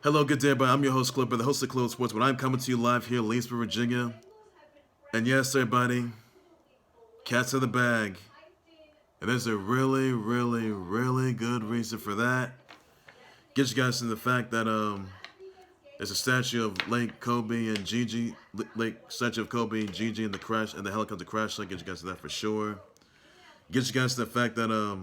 Hello, good day, everybody. I'm your host, Clipper, the host of Close Sports, but I'm coming to you live here in Leesburg, Virginia. And yes, everybody, cats in the bag. And there's a really, really, really good reason for that. Get you guys to the fact that there's a statue of late Kobe and GiGi, late statue of Kobe and GiGi in the crash and the helicopter crash. So I get you guys to that for sure. Get you guys to the fact that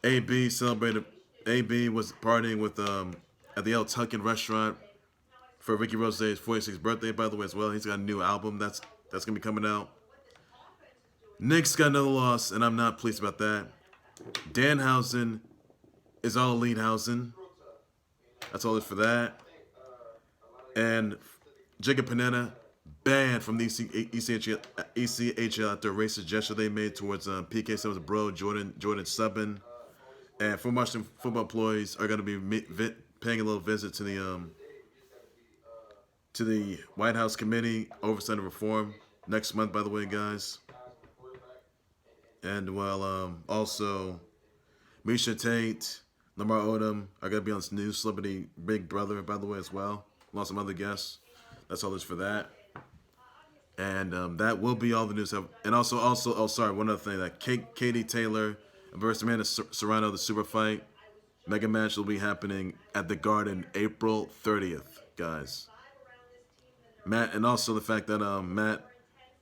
AB celebrated. AB was partying with at the Tucan restaurant for Ricky Rozay's 46th birthday, by the way, as well. He's got a new album that's gonna be coming out. Knicks got another loss, and I'm not pleased about that. Danhausen is all elite housing. That's all it for that. And Jacob Panetta banned from the ECHL after a racist gesture they made towards PK Subban's bro, Jordan Subban. And from Washington football employees are going to be paying a little visit to the White House Committee Oversight and Reform next month, by the way, guys. And also Misha Tate, Lamar Odom are going to be on this new Celebrity Big Brother, by the way, as well. Along with some other guests. That's all there's for that. And that will be all the news. And also, one other thing, that Katie Taylor versus Amanda Serrano, the super fight mega match will be happening at the Garden April 30th, guys. And also the fact that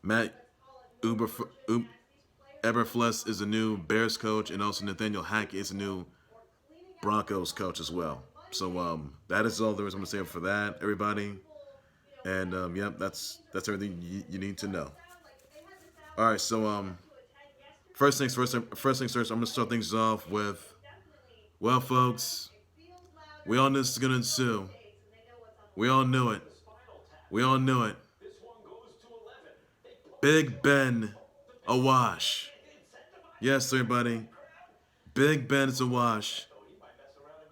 Matt Eberlus is a new Bears coach, and also Nathaniel Hackett is a new Broncos coach as well. So that is all there is I'm gonna say for that, everybody. And yep, that's everything you need to know. All right, so First things first, I'm going to start things off with, well, folks, we all knew this was going to ensue. We all knew it. Big Ben, awash. Yes, everybody. Big Ben is awash.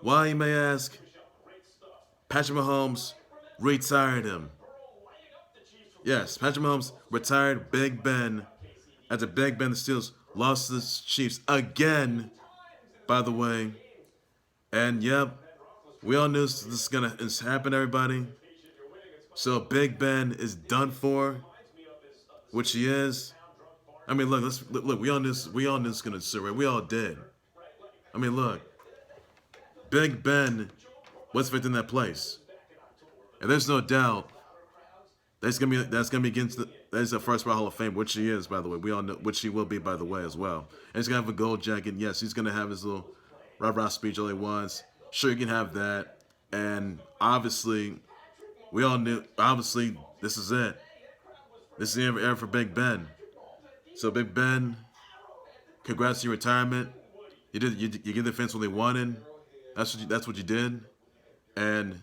Why, you may ask? Patrick Mahomes retired him. Yes, Patrick Mahomes retired Big Ben after Big Ben, the Steelers, lost to the Chiefs again, by the way. And yep, we all knew this is gonna happen, everybody. So Big Ben is done for, which he is. I mean, look. We all knew this was gonna ensue, right? We all did. I mean, look. Big Ben was fit in that place, and there's no doubt that's gonna be against that is the first round Hall of Fame, which he is, by the way. We all know, which he will be, by the way, as well. And he's gonna have a gold jacket. Yes, he's gonna have his little rah-rah speech all he wants. Sure, you can have that. And obviously, we all knew. Obviously, this is it. This is the era for Big Ben. So Big Ben, congrats to your retirement. You give the fans what they wanted. That's what you did. And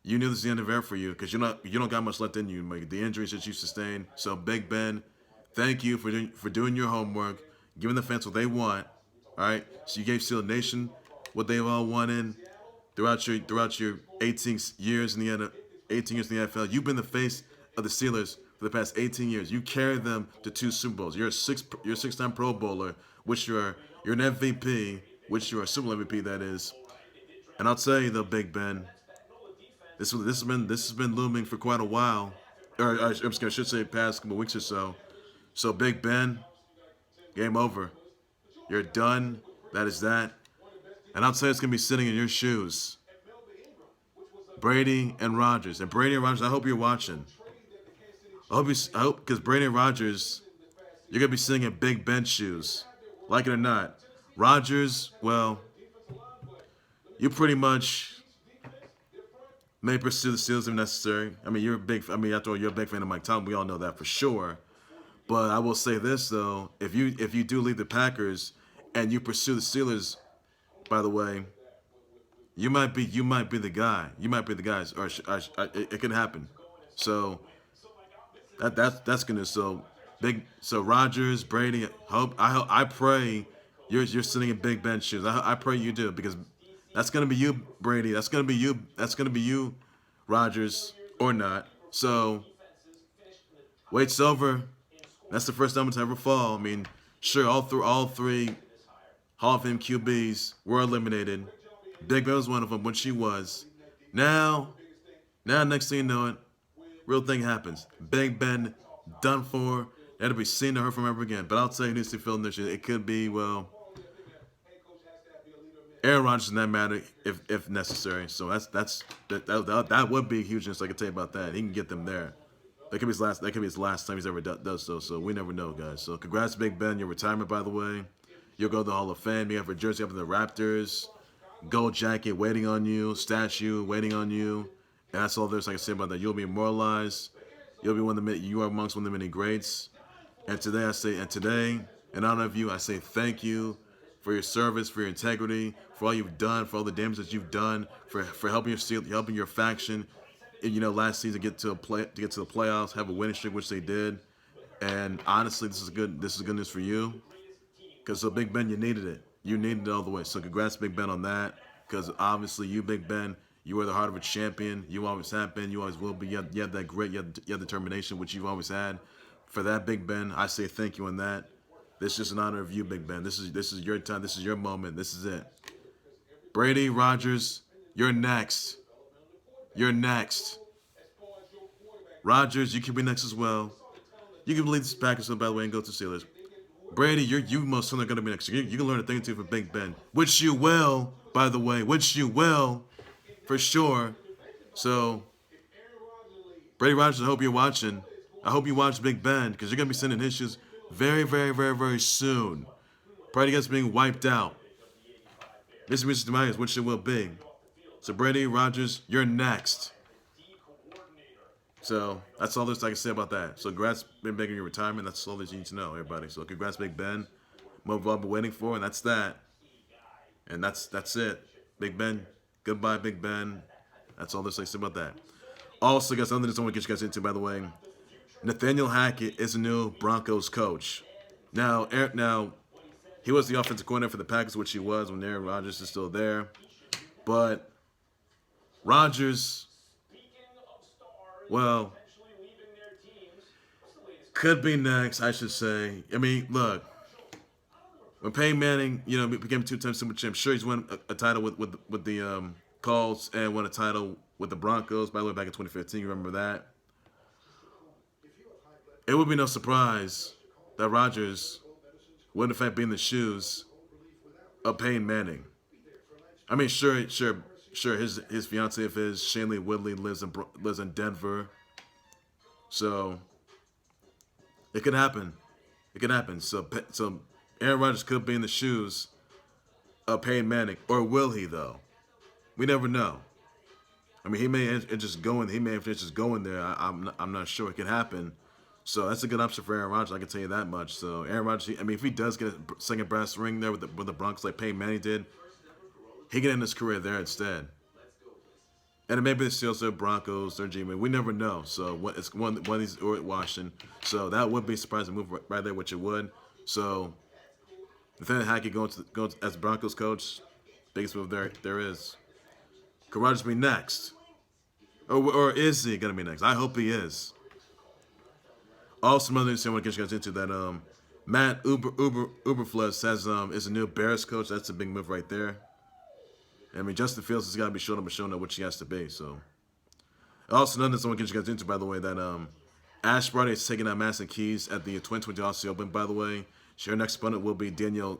you knew this was the end of era for you because you don't got much left in you. Like the injuries that you sustained. So Big Ben, thank you for doing your homework, giving the fans what they want. All right. So you gave Steel Nation what they've all wanted throughout your 18 years in the NFL. You've been the face of the Steelers for the past 18 years. You carried them to 2 Super Bowls. You're a six-time Pro Bowler, which you're an MVP, which you're a Super Bowl MVP, that is. And I'll tell you though, Big Ben. This has been looming for quite a while, or I should say, past couple weeks or so. So Big Ben, game over. You're done. That is that. And I'll tell you, it's gonna be sitting in your shoes. Brady and Rodgers, I hope you're watching. I hope because Brady and Rodgers, you're gonna be sitting in Big Ben's shoes, like it or not. Rodgers, well, you pretty much may pursue the Steelers if necessary. I mean, after all, you're a big fan of Mike Tomlin. We all know that for sure. But I will say this though: if you do leave the Packers and you pursue the Steelers, by the way, you might be the guy. You might be the guys, or it can happen. So that's gonna so Rodgers, Brady. I pray you're sitting in Big Ben's shoes. I pray you do, because that's gonna be you, Brady. That's gonna be you, Rodgers, or not. So wait's over. That's the first time to ever fall. I mean, sure, all three Hall of Fame QBs were eliminated. Big Ben was one of them when she was. Now, next thing you know it, real thing happens. Big Ben done for. That'll be seen to her from ever again. But I'll tell you, this to film this shit. It could be, well, Aaron Rodgers in that matter if necessary. So that would be huge. So I can tell you about that. He can get them there. That could be his last. That could be his last time he's ever does so. So we never know, guys. So congrats, Big Ben, your retirement, by the way. You'll go to the Hall of Fame. You have a jersey up in the Raptors, gold jacket waiting on you, statue waiting on you, and that's all there's I can say about that. You'll be immortalized. You'll be you are amongst one of the many greats. And today, in honor of you, I say thank you for your service, for your integrity, for all you've done, for all the damage that you've done, for helping your faction, last season get to the playoffs, have a winning streak, which they did. And honestly, this is good news for you, because so Big Ben, you needed it. You needed it all the way. So congrats, Big Ben, on that. Because obviously, you, Big Ben, you are the heart of a champion. You always have been. You always will be. You have that grit. You have determination, which you've always had. For that, Big Ben, I say thank you on that. This is just an honor of you, Big Ben. This is your time. This is your moment. This is it. Brady, Rodgers, you're next. You're next. Rodgers, you can be next as well. You can leave this Packers, by the way, and go to Steelers. Brady, you most certainly going to be next. You can learn a thing or two from Big Ben, which you will, by the way, which you will, for sure. So, Brady Rodgers, I hope you're watching. I hope you watch Big Ben, because you're going to be sending his shoes very, very, very, very soon. Brady gets being wiped out. This is Myers, which it will be. So, Brady Rodgers, you're next. So, that's all there's I can say about that. So, congrats, Big Ben, on your retirement. That's all that you need to know, everybody. So, congrats, Big Ben. What we've all been waiting for, and that's that. And that's it. Big Ben, goodbye, Big Ben. That's all there's I can say about that. Also, guys, something I want to get you guys into, by the way. Nathaniel Hackett is a new Broncos coach. Now, he was the offensive coordinator for the Packers, which he was when Aaron Rodgers is still there. But Rodgers, well, could be next, I should say. I mean, look, when Peyton Manning, became a two-time Super Champ, sure he's won a title with the Colts and won a title with the Broncos. By the way, back in 2015, you remember that? It would be no surprise that Rodgers would in fact be in the shoes of Peyton Manning. I mean, sure. His fiance of his, Shanley Woodley, lives in Denver, so it could happen. It could happen. So Aaron Rodgers could be in the shoes of Peyton Manning, or will he though? We never know. I mean, he may just go in. He may just go in there. I'm not sure. It could happen. So that's a good option for Aaron Rodgers. I can tell you that much. So Aaron Rodgers, I mean, if he does get a second brass ring there with the Broncos like Peyton Manning did, he can end his career there instead. And maybe the Steelers or Broncos or G-Man. We never know. So it's one of these or Washington. So that would be a surprising move right there, which it would. So Nathaniel Hackett going as Broncos coach, biggest move there is. Could Rodgers be next? Or is he going to be next? I hope he is. Also, another thing I want to get you guys into that Matt Uberflus is a new Bears coach. That's a big move right there. I mean, Justin Fields has got to be showing up what he has to be. So, also another thing I want to get you guys into, by the way, that Ash Barty is taking out Madison Keys at the 2020 Aussie Open. By the way, her next opponent will be Danielle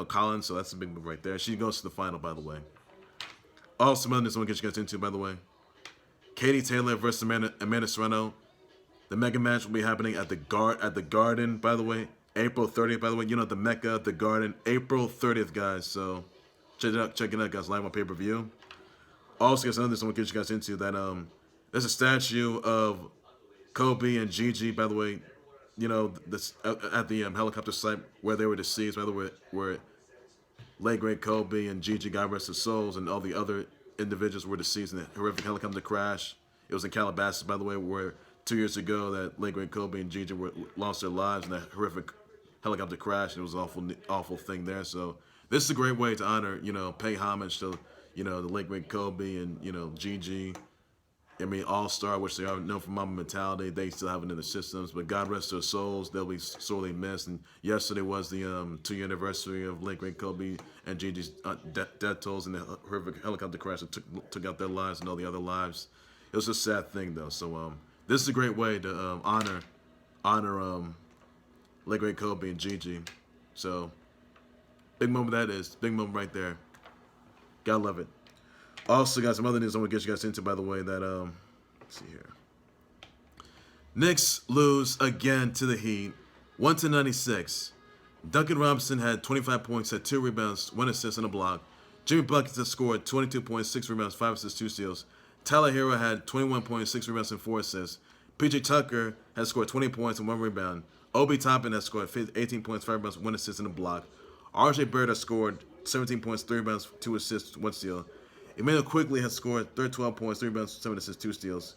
Collins. So that's a big move right there. She goes to the final, by the way. Also, another thing I want to get you guys into, by the way, Katie Taylor versus Amanda Serrano. The mega match will be happening at the Garden, by the way, April 30th. By the way, the Mecca, the Garden, April 30th, guys. So check it out, guys, live on pay-per-view. Also, guys, another thing I want to get you guys into that there's a statue of Kobe and GiGi, by the way, this at the helicopter site where they were deceased, by the way, where late great Kobe and GiGi, God rest their souls, and all the other individuals were deceased in a horrific helicopter crash. It was in Calabasas, by the way, where 2 years ago that late great Kobe and GiGi lost their lives in that horrific helicopter crash. It was an awful thing there. So this is a great way to honor, pay homage to, the late great Kobe and, GiGi. I mean, all-star, which they are known for Mamba mentality. They still have it in their systems, but God rest their souls. They'll be sorely missed. And yesterday was the 2-year anniversary of late great Kobe and Gigi's death tolls and the horrific helicopter crash that took out their lives and all the other lives. It was a sad thing, though. So this is a great way to honor late great Kobe and Gigi. So big moment that is. Big moment right there. Gotta love it. Also, got some other news I want to get you guys into, by the way, that, let's see here. Knicks lose again to the Heat, 1-96. Duncan Robinson had 25 points, had 2 rebounds, 1 assist, and a block. Jimmy Buckets has scored 22.6 rebounds, 5 assists, 2 steals. Tyler Herro had 21.6 rebounds and 4 assists. PJ Tucker has scored 20 points and 1 rebound. Obi Toppin has scored 18 points, 5 rebounds, 1 assist, and a block. RJ Barrett has scored 17 points, 3 rebounds, 2 assists, 1 steal. Immanuel Quickley has scored 12 points, 3 rebounds, 7 assists, 2 steals.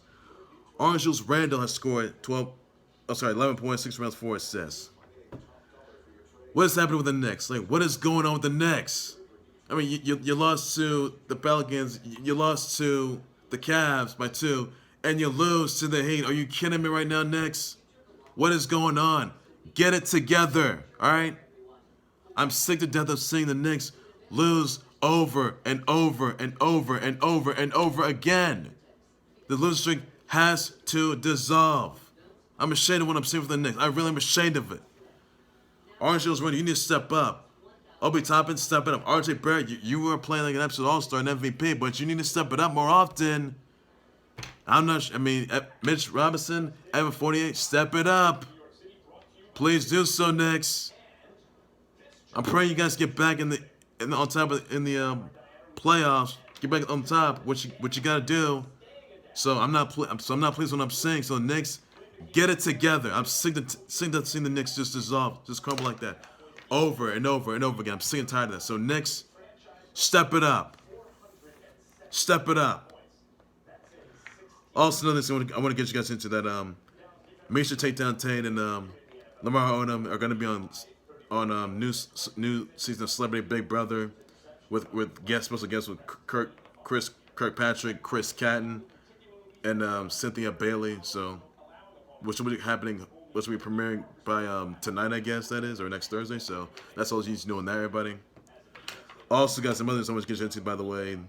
Orange Juice Randle has scored 11 points, 6 rebounds, 4 assists. What is happening with the Knicks? Like, what is going on with the Knicks? I mean, you lost to the Pelicans, you lost to the Cavs by 2, and you lose to the Heat. Are you kidding me right now, Knicks? What is going on? Get it together, all right? I'm sick to death of seeing the Knicks lose over and over and over and over and over again. The losing streak has to dissolve. I'm ashamed of what I'm seeing for the Knicks. I really am ashamed of it. Orange Juice Randle, you need to step up. Obi Toppin, step it up. RJ Barrett, you were playing like an absolute all-star and MVP, but you need to step it up more often. Mitch Robinson, Evan 48, step it up. Please do so, Knicks. I'm praying you guys get back in the playoffs. Get back on top. What you gotta do. So I'm not pleased with what I'm saying. So Knicks, get it together. I'm sick of seeing the Knicks just dissolve, just crumble like that, over and over and over again. I'm sick and tired of that. So Knicks, step it up. Step it up. Also, another thing I want to get you guys into that. Misha Takedown Tate and Lamar Odom are going to be on new season of Celebrity Big Brother with special guests with Kirkpatrick, Chris Catton, and Cynthia Bailey. So, which will be premiering by tonight, I guess that is, or next Thursday. So that's all you need to know on that, everybody. Also, got some others I want to get you into, by the way. And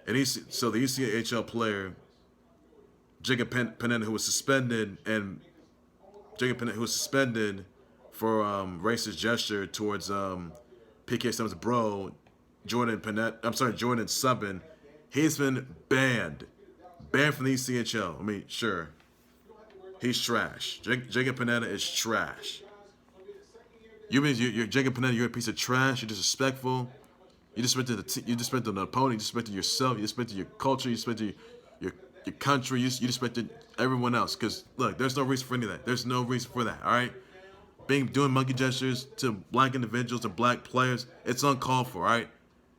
the ECHL player Jacob Panetta, who was suspended, for racist gesture towards PK Subban's bro, Jordan Subban. He's been banned from the ECHL. I mean, sure, he's trash. Jacob Panetta is trash. You're Jacob Panetta. You're a piece of trash. You're disrespectful. You disrespected the opponent. You disrespected yourself. You disrespected your culture. You disrespected your country. You disrespected everyone else. Because look, there's no reason for any of that. There's no reason for that. All right. Doing monkey gestures to black individuals, to black players, it's uncalled for, all right?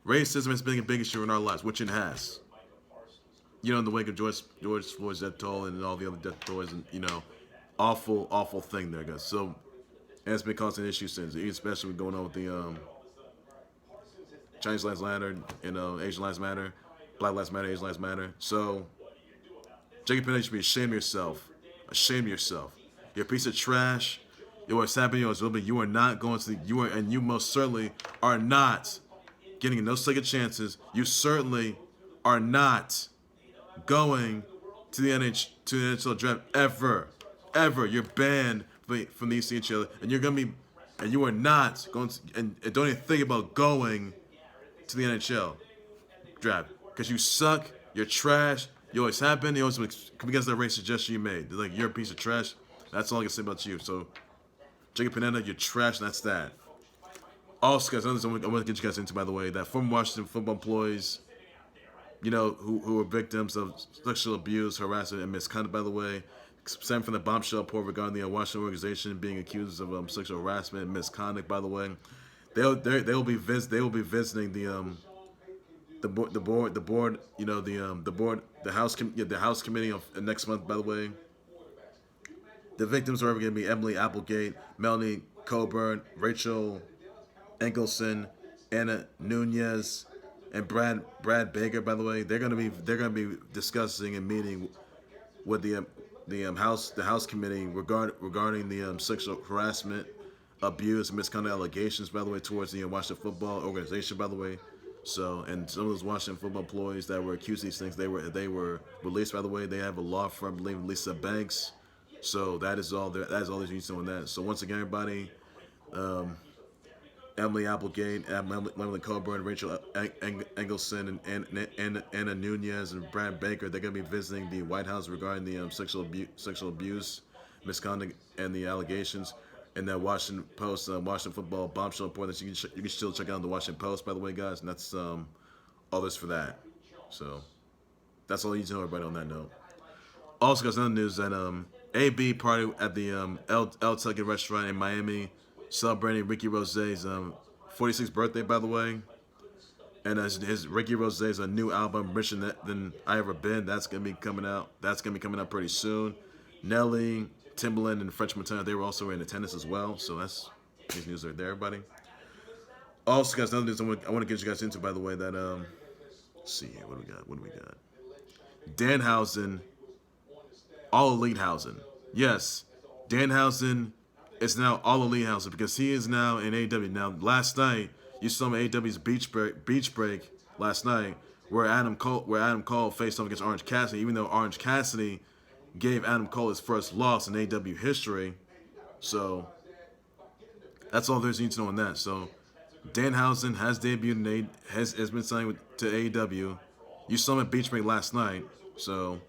Racism has been a big issue in our lives, which it has. You know, in the wake of George Floyd's death toll and all the other death tolls, and, awful, awful thing there, guys. So, and it's been causing issues since, especially going on with the Chinese Lives Matter, Asian Lives Matter, Black Lives Matter, Asian Lives Matter. So, Jacob Panetta, you should be ashamed of yourself. Ashamed of yourself. You're a piece of trash. What's happening is you are not going to and you most certainly are not getting no second chances. You certainly are not going to the NHL draft ever. You're banned from the ECHL, and you are not going to, and don't even think about going to the NHL draft because you suck. You're trash. You always happen. You always come against that racist gesture you made. Like, you're a piece of trash. That's all I can say about you. So, Jacob Panetta, you're trash, and that's that. Also, guys, I want to get you guys into, by the way, that former Washington football employees, who were victims of sexual abuse, harassment, and misconduct, by the way, stemming from the bombshell report regarding the Washington organization being accused of sexual harassment and misconduct, by the way. They will be visiting the House committee of next month, by the way. The victims are going to be Emily Applegate, Melanie Coburn, Rachel Engelson, Anna Nunez, and Brad Baker, by the way, they're gonna be discussing and meeting with the House Committee regarding the sexual harassment, abuse, misconduct allegations, by the way, towards the Washington Football Organization, by the way. So, and some of those Washington Football employees that were accused of these things, they were released, by the way. They have a law firm, I believe, Lisa Banks. So that is all there's news on that. So once again, everybody, Emily Applegate, Emily Coburn, Rachel Engelson, and Anna Nunez and Brad Baker. They're going to be visiting the White House regarding the sexual abuse, misconduct, and the allegations. And that Washington Post, Washington Football bombshell report that you can still check out on the Washington Post, by the way, guys. And that's all this for that. So that's all you need to know, everybody, on that note. Also, guys, another news that AB party at the El Tucan restaurant in Miami, celebrating Ricky Rozay's 46th birthday, by the way. And as his Ricky Rozay's a new album, Richer Than I Ever Been, that's gonna be coming out. That's gonna be coming out pretty soon. Nelly, Timbaland, and French Montana, they were also in attendance as well. So that's these news right there, everybody. Also, guys, another news I want to get you guys into, by the way, that let's see here, what do we got? Danhausen, all elite housing. Yes, Danhausen is now all elite housing because he is now in AEW. Now, last night you saw him at AEW's beach break last night, where Adam Cole faced off against Orange Cassidy. Even though Orange Cassidy gave Adam Cole his first loss in AEW history, so that's all there's need to know on that. So Danhausen has debuted has been signed to AEW. You saw him at beach break last night, so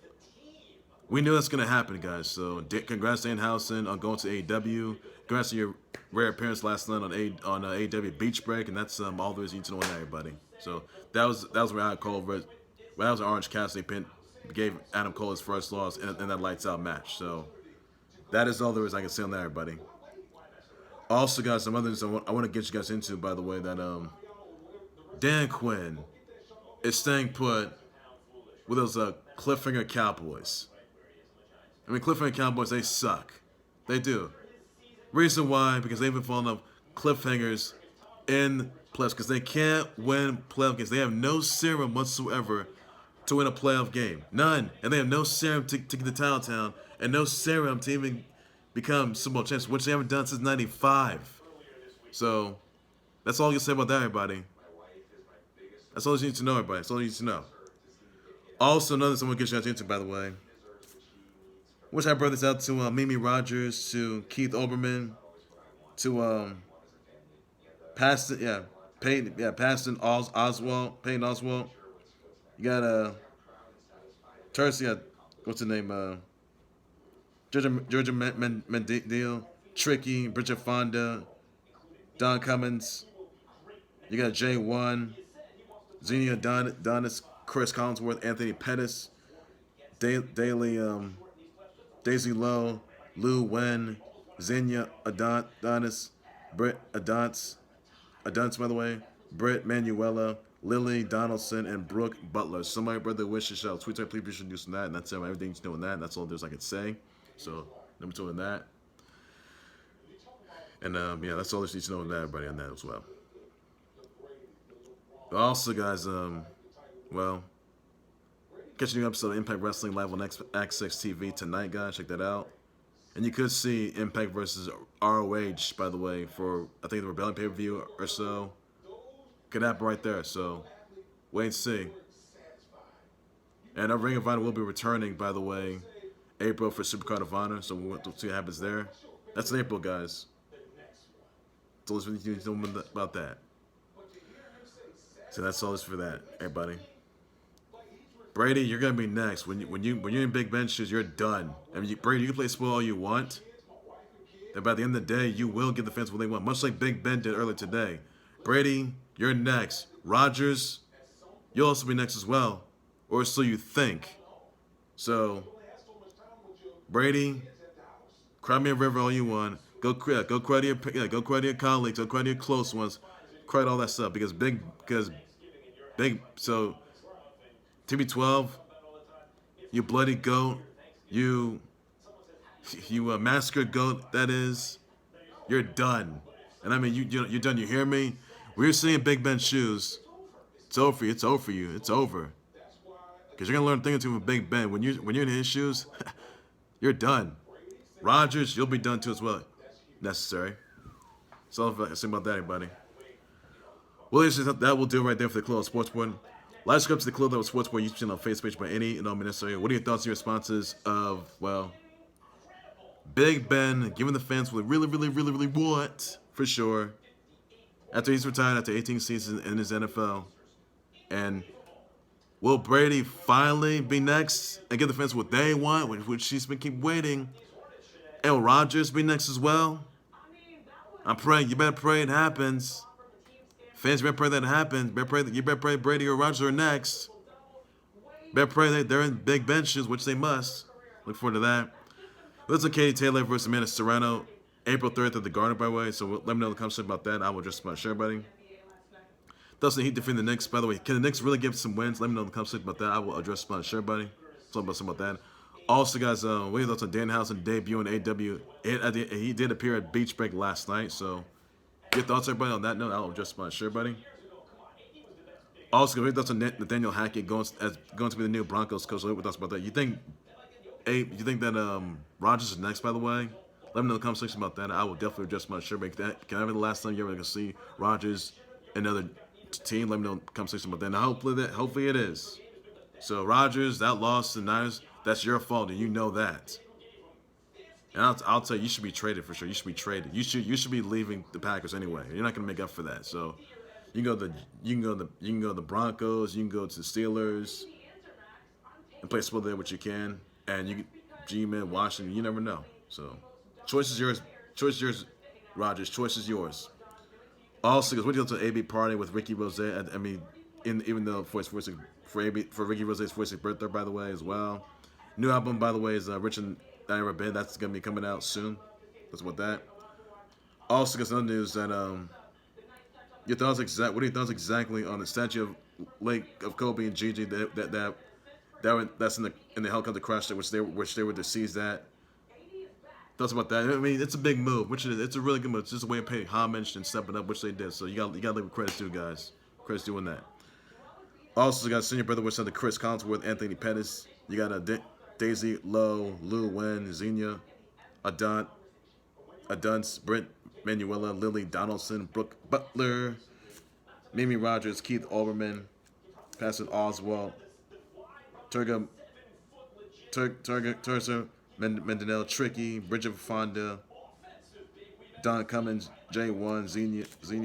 we knew that's gonna happen, guys. So congrats, Danhausen, on going to AEW. Congrats on your rare appearance last night on AEW Beach Break, and that's all there is need to know on that, everybody. So that was where Adam Cole, that was Orange Cassidy gave Adam Cole his first loss in that lights out match. So that is all there is I can say on that, everybody. Also, guys, some others I want to get you guys into, by the way, that Dan Quinn is staying put with those cliffhanger Cowboys. I mean, cliffhanger Cowboys, they suck. They do. Reason why? Because they've been falling off cliffhangers in playoffs because they can't win playoff games. They have no serum whatsoever to win a playoff game. None. And they have no serum to get to Town and no serum to even become Super Bowl champions, which they haven't done since '95. So that's all you can say about that, everybody. That's all you need to know, everybody. That's all you need to know. Also, another thing I want to get you guys into, by the way. Wish I brought this out to Mimi Rogers, to Keith Olbermann, to Payton Oswalt. You got Tercia, what's the name? Georgia Mendiel, Tricky, Bridget Fonda, Don Cummins. You got J1, Xenia Donis, Chris Collinsworth, Anthony Pettis, Daisy Lowe, Lou Wen, Xenia Adonis, Britt Adonis, by the way, Britt Manuela, Lily Donaldson, and Brooke Butler. Somebody, brother, wishes shall tweet our please should do some that, and that's everything you know on that. That's all there's I could say. So number 2 on that, and that's all there's need to know on that, everybody, on that as well. But also, guys, catch a new episode of Impact Wrestling live on X6 TV tonight, guys. Check that out. And you could see Impact versus ROH, by the way, for, I think, the Rebellion pay-per-view or so. Could happen right there, so wait and see. And our Ring of Honor will be returning, by the way, April for Supercard of Honor, so we'll see what happens there. That's in April, guys. So let's really do about that. So that's all this for that, everybody. Brady, you're gonna be next. When you're in Big Ben's shoes, you're done. I mean, Brady, you can play spoil all you want, and by the end of the day, you will give the fans what they want, much like Big Ben did earlier today. Brady, you're next. Rogers, you'll also be next as well, or so you think. So, Brady, cry me a river all you want. Go cry to your colleagues, go cry to your close ones, cry to all that stuff because big. So, TB12, you bloody goat, you massacred goat. That is, you're done. And I mean, you're done. You hear me? We're seeing Big Ben's shoes. It's over for you. It's over for you. It's over. Because you're gonna learn a thing or two from Big Ben. When you're in his shoes, you're done. Rodgers, you'll be done too as well. Necessary. So I can say about that, everybody. Well, that will do right there for the Club of Sports Board. Live subscribe to the Club of Sports Board YouTube channel on Facebook page by any and all necessary. What are your thoughts and responses of, well, Big Ben giving the fans what they really want, for sure, after he's retired after 18 seasons in his NFL? And will Brady finally be next and give the fans what they want, which she's been keep waiting? And will Rodgers be next as well? I'm praying. You better pray it happens. Fans, you better pray that it happens. You better pray Brady or Rodgers are next. Better pray that they're in Big Ben shoes, which they must. Look forward to that. Listen, Katie Taylor versus Amanda Serrano, April 3rd at the Garden, by the way. So let me know in the comments about that. I will just about share, buddy. Dustin Heat defeating the Knicks. By the way, can the Knicks really give some wins? Let me know in the comments about that. I will address about share, buddy. Something about that. Also, guys, what are your thoughts on Danhausen debut in AW? He did appear at Beach Break last night, so your thoughts, everybody, on that note? I'll address about share, buddy. Also, what are your thoughts on Nathaniel Hackett going to be the new Broncos coach? What are your thoughts about that? You think that Rodgers is next, by the way? Let me know in the comment section about that. I will definitely address my shirt. Can I have the last time you're ever going to see Rodgers and another team? Let me know in the comment section about that. Now, hopefully it is. So, Rodgers, that loss to the Niners, that's your fault, and you know that. And I'll tell you, you should be traded for sure. You should be traded. You should be leaving the Packers anyway. You're not going to make up for that. So, you can go to the Broncos. You can go to the Steelers and play split there, which you can. And you can G-Man, Washington. You never know. So, choice is yours. Choice is yours, Rodgers. Choice is yours. Also, because what do you go to AB party with Ricky Rozay? I mean, even though for Ricky Rozay's 46th birthday, by the way, as well. New album, by the way, is Rich and I Ever Been. That's gonna be coming out soon. That's about that. Also, because other news that your thoughts what are your thoughts exactly on the statue of Lake of Kobe and GiGi that's in the helicopter crash which they were deceased at? Thoughts about that? I mean, it's a big move, which it's a really good move. It's just a way of paying homage and stepping up, which they did. So you got to give credit to, guys. Credit's doing that. Also, got senior brother with Senator Chris Collinsworth, Anthony Pettis. You got Daisy Lowe, Lou Wen, Xenia, Aduns, Brent Manuela, Lily Donaldson, Brooke Butler, Mimi Rogers, Keith Olbermann, Pastor Oswald, Turga Mendenell, Tricky, Bridget Fonda, Don Cummins, J1, Xenia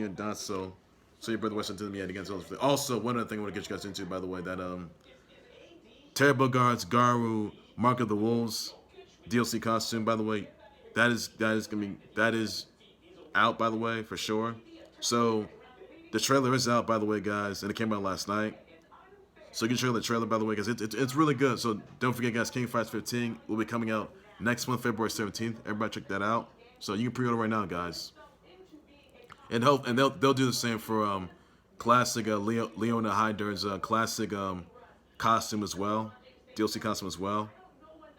Donso. So your brother Weston to me against all. Also, one other thing I want to get you guys into, by the way, that Terry Bogard's Garu, Mark of the Wolves, DLC costume, by the way, that is out, by the way, for sure. So the trailer is out, by the way, guys, and it came out last night. So you can check out the trailer, by the way, because it's really good. So don't forget, guys, King Fights 15 will be coming out next month, February 17th. Everybody check that out. So you can pre-order right now, guys. And they'll do the same for classic Leona Hyder's classic costume as well, DLC costume as well.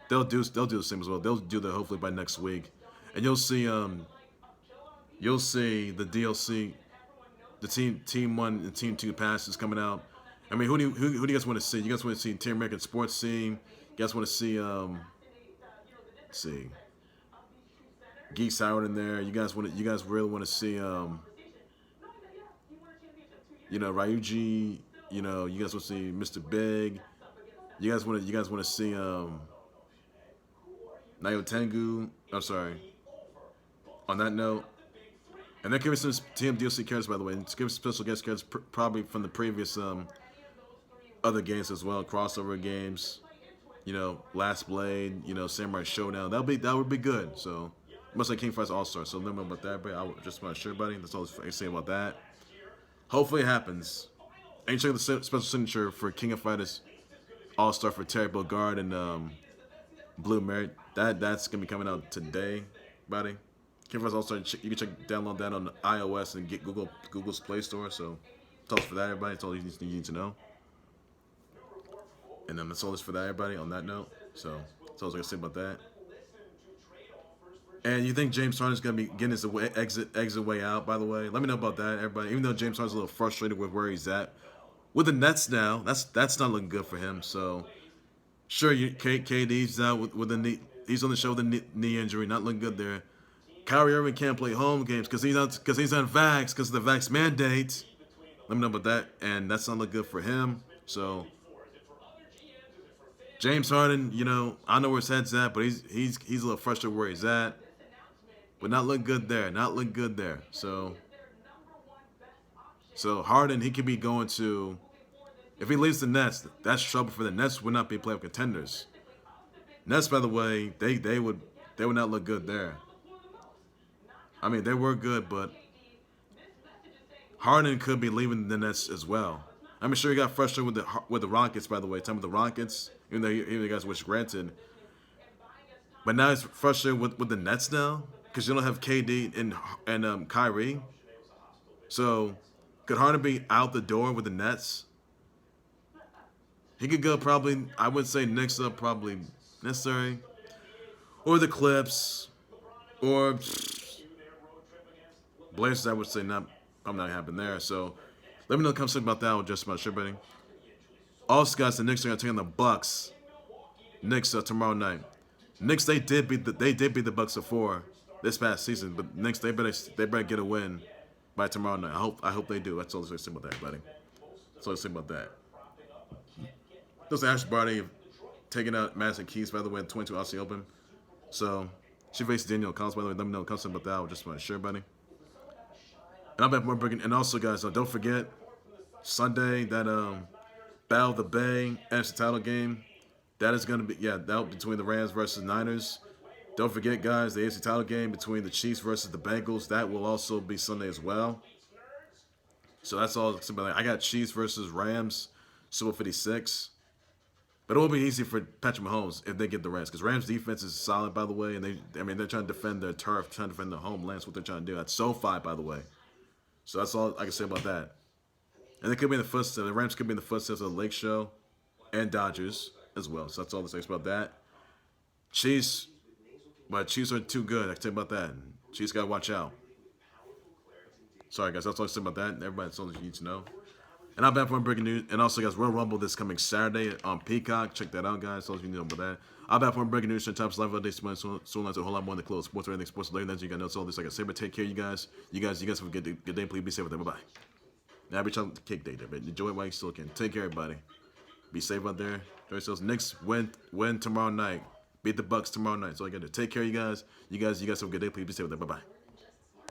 They'll do the same as well. They'll do that hopefully by next week, and you'll see the DLC, the Team 1 and Team 2 passes coming out. I mean, who do you guys want to see? You guys want to see Team American Sports Team? You guys want to see let's see. Geeks Howard in there. You guys really want to see Ryuji, you guys want to see Mr. Big. You guys want to see Nayo Tengu. I'm sorry. On that note, and they're giving some Team DLC cards, by the way. It's giving special guest cards probably from the previous other games as well, crossover games. Last Blade, Samurai Showdown. That would be good. So. Much like King Fights All-Star, so let me know about that, but I just want to share, buddy. That's all I can say about that. Hopefully it happens. And check the special signature for King of Fighters All-Star for Terry Bogard and Blue Merit. That's going to be coming out today, buddy. King of Fighters All-Star, you can download that on iOS and get Google's Play Store, so that's all for that, everybody. That's all you need to know. And then that's all for that, everybody, on that note. So that's all I was going to say about that. And you think James Harden's going to be getting his exit way out, by the way? Let me know about that, everybody. Even though James Harden's a little frustrated with where he's at with the Nets now, that's not looking good for him. So sure, KD's out with the knee. He's on the show with a knee injury, not looking good there. Kyrie Irving can't play home games because he's on vax because of the vax mandate. Let me know about that, and that's not looking good for him. So James Harden, I know where his head's at, but he's a little frustrated where he's at. But not looking good there. Not looking good there. So Harden, he could be going to. If he leaves the Nets, that's trouble for the Nets. Would not be playoff contenders. Nets, by the way, they would not look good there. I mean, they were good, but Harden could be leaving the Nets as well. I'm sure he got frustrated with the Rockets, by the way. Time with the Rockets, even though he guys wish granted. But now he's frustrated with the Nets now because you don't have KD and Kyrie. So could Harden be out the door with the Nets? He could go probably, I would say Knicks up probably necessary. Or the Clips. Or Blazers, I would say probably not happen there. So let me know comments about that with just about sure betting. Also, guys, the Knicks are gonna take on the Bucks. Knicks tomorrow night. Knicks they did beat the Bucks before this past season, but Knicks they better get a win by tomorrow night. I hope they do. That's all I'm saying about that, buddy. That's all I'm saying about that. Those Ash Barty taking out Madison Keys, by the way, in 22 Aussie Open. So she faced Danielle, by the way. Let me know comments about that. Just about sure, buddy. And I'll bet more breaking. And also, guys, don't forget Sunday that Battle of the Bay NFC title game. That is going to be that'll be between the Rams versus Niners. Don't forget, guys, the AFC title game between the Chiefs versus the Bengals. That will also be Sunday as well. So that's all. I got Chiefs versus Rams, Super 56. But it will be easy for Patrick Mahomes if they get the Rams, because Rams defense is solid, by the way, and they're trying to defend their turf, trying to defend their homeland. That's what they're trying to do. That's SoFi, by the way. So that's all I can say about that. And they could be in the footsteps. The Rams could be in the footsteps of the Lake Show and Dodgers as well. So that's all to say about that. Chiefs, but Chiefs are too good. I can tell you about that. Chiefs got to watch out. Sorry, guys. That's all I say about that. Everybody, that's all you need to know. And I'm back for breaking news. And also, guys, Royal Rumble this coming Saturday on Peacock. Check that out, guys. All you need to know about that. I'm back for breaking news. Times live all day. So on to a whole lot more than the close sports or anything sports related. You guys know all this. Like I said, but take care, you guys. You guys have a good day. Please be safe with them. Bye bye. Now, be trying to cake day there, but enjoy it while you still can. Take care, everybody. Be safe out there. Enjoy yourselves. Knicks win tomorrow night. Beat the Bucks tomorrow night. So I got to take care, you guys. You guys have a good day. Please be safe with them. Bye bye.